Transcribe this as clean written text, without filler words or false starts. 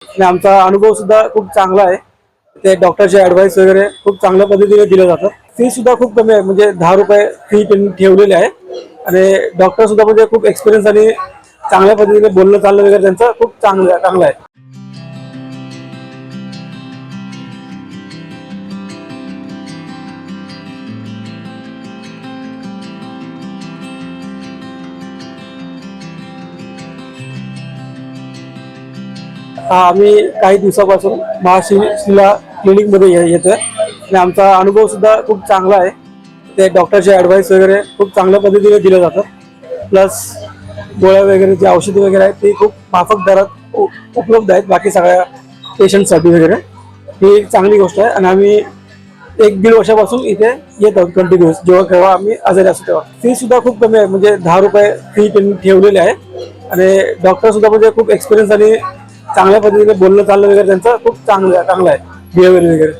आणि आमचा अनुभव सुद्धा खूप चांगला आहे. ते डॉक्टरचे ॲडवाइस वगैरे खूप चांगल्या पद्धतीने दिलं जातं. फी सुद्धा खूप कमी आहे, म्हणजे ₹10 फी त्यांनी ठेवलेली आहे. आणि डॉक्टर सुद्धा म्हणजे खूप एक्सपिरियन्स आणि चांगल्या पद्धतीने बोलणं चालणं वगैरे त्यांचं खूप चांगलं आहे. आम्ही काही दिवसापासून महाशिला क्लिनिकमध्ये येतोय आणि आमचा अनुभव सुद्धा खूप चांगला आहे. ते डॉक्टरचे ॲडवाइस वगैरे खूप चांगल्या पद्धतीने दिलं जातं. प्लस गोळ्या वगैरे जे औषधं वगैरे आहेत ते खूप माफक दरात उपलब्ध आहेत बाकी सगळ्या पेशंटसाठी वगैरे. ही एक चांगली गोष्ट आहे आणि आम्ही 1-1.5 वर्षापासून इथे येत आहोत कंटिन्युअस. जेव्हा आम्ही आजारी असतो तेव्हा फी सुद्धा खूप कमी आहे, म्हणजे ₹10 फी त्यांनी ठेवलेली आहे. आणि डॉक्टर सुद्धा म्हणजे खूप एक्सपिरियन्स आणि चांगल्या पद्धतीने बोलणं चालणं वगैरे त्यांचं खूप चांगलं आहे बिहेवियर वगैरे.